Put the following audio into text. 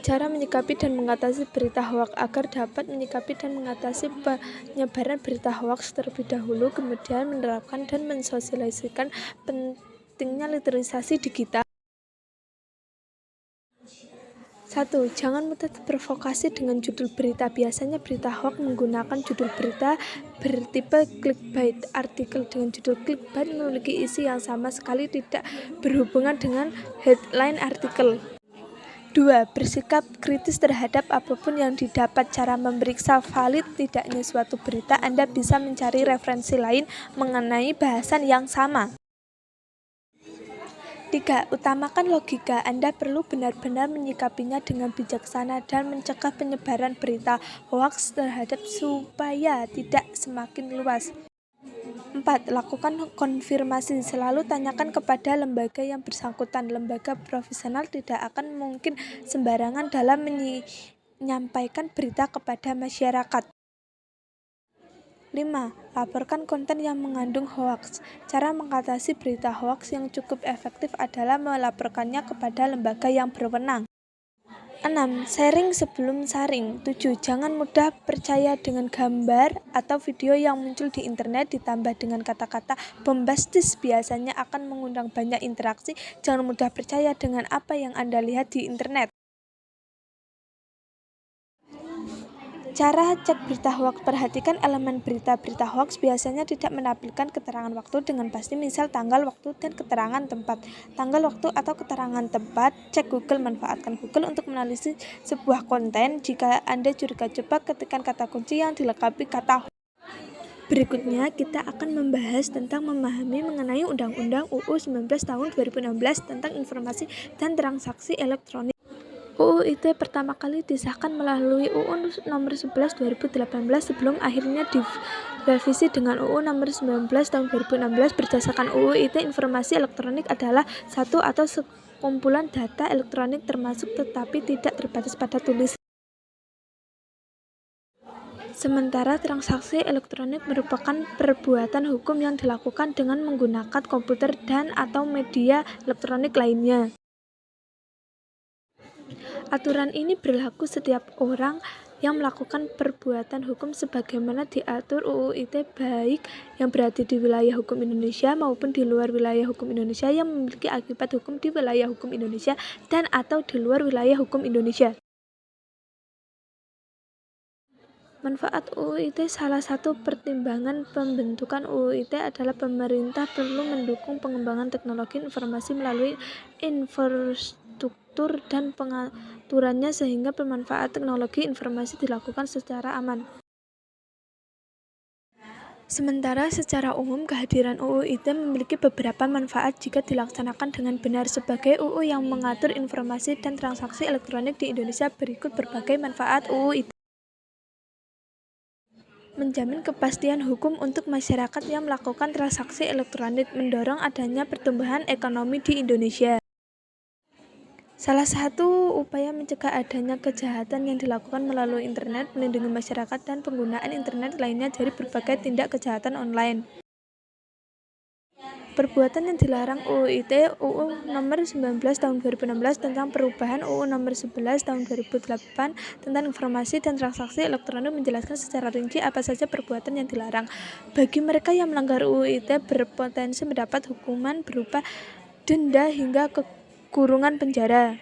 Cara menyikapi dan mengatasi berita hoaks. Agar dapat menyikapi dan mengatasi penyebaran berita hoaks terlebih dahulu, kemudian menerapkan dan mensosialisasikan pentingnya literasi digital. 1. Jangan mudah terprovokasi dengan judul berita. Biasanya berita hoaks menggunakan judul berita bertipe clickbait. Artikel dengan judul clickbait memiliki isi yang sama sekali tidak berhubungan dengan headline artikel. 2. Bersikap kritis terhadap apapun yang didapat. Cara memeriksa valid tidaknya suatu berita, Anda bisa mencari referensi lain mengenai bahasan yang sama. 3. Utamakan logika. Anda perlu benar-benar menyikapinya dengan bijaksana dan mencegah penyebaran berita hoaks terhadap supaya tidak semakin luas. 4. Lakukan konfirmasi. Selalu tanyakan kepada lembaga yang bersangkutan. Lembaga profesional tidak akan mungkin sembarangan dalam menyampaikan berita kepada masyarakat. 5. Laporkan konten yang mengandung hoaks. Cara mengatasi berita hoaks yang cukup efektif adalah melaporkannya kepada lembaga yang berwenang. 6. Sharing sebelum saring. 7. Jangan mudah percaya dengan gambar atau video yang muncul di internet ditambah dengan kata-kata bombastis biasanya akan mengundang banyak interaksi. Jangan mudah percaya dengan apa yang Anda lihat di internet. Cara cek berita hoaks. Perhatikan elemen berita. Berita hoaks biasanya tidak menampilkan keterangan waktu dengan pasti, misal tanggal, waktu, dan keterangan tempat. Tanggal, waktu, atau keterangan tempat. Cek Google. Manfaatkan Google untuk menganalisis sebuah konten. Jika Anda curiga, coba ketikkan kata kunci yang dilengkapi kata hoaks. Berikutnya kita akan membahas tentang memahami mengenai Undang-Undang UU 19 tahun 2016 tentang informasi dan transaksi elektronik. UU ITE pertama kali disahkan melalui UU nomor 11 2018 sebelum akhirnya direvisi dengan UU nomor 19 tahun 2016. Berdasarkan UU ITE, informasi elektronik adalah satu atau sekumpulan data elektronik termasuk tetapi tidak terbatas pada tulisan. Sementara transaksi elektronik merupakan perbuatan hukum yang dilakukan dengan menggunakan komputer dan atau media elektronik lainnya. Aturan ini berlaku setiap orang yang melakukan perbuatan hukum sebagaimana diatur UU ITE, baik yang berada di wilayah hukum Indonesia maupun di luar wilayah hukum Indonesia, yang memiliki akibat hukum di wilayah hukum Indonesia dan atau di luar wilayah hukum Indonesia. Manfaat UU ITE. Salah satu pertimbangan pembentukan UU ITE adalah pemerintah perlu mendukung pengembangan teknologi informasi melalui infrastruktur dan pengaturannya sehingga pemanfaatan teknologi informasi dilakukan secara aman. Sementara secara umum kehadiran UU ITE memiliki beberapa manfaat jika dilaksanakan dengan benar. Sebagai UU yang mengatur informasi dan transaksi elektronik di Indonesia, berikut berbagai manfaat UU ITE. Menjamin kepastian hukum untuk masyarakat yang melakukan transaksi elektronik, mendorong adanya pertumbuhan ekonomi di Indonesia. Salah satu upaya mencegah adanya kejahatan yang dilakukan melalui internet, melindungi masyarakat dan penggunaan internet lainnya dari berbagai tindak kejahatan online. Perbuatan yang dilarang. UU ITE UU nomor 19 tahun 2016 tentang perubahan UU nomor 11 tahun 2008 tentang informasi dan transaksi elektronik menjelaskan secara rinci apa saja perbuatan yang dilarang. Bagi mereka yang melanggar UU ITE berpotensi mendapat hukuman berupa denda hingga kurungan penjara.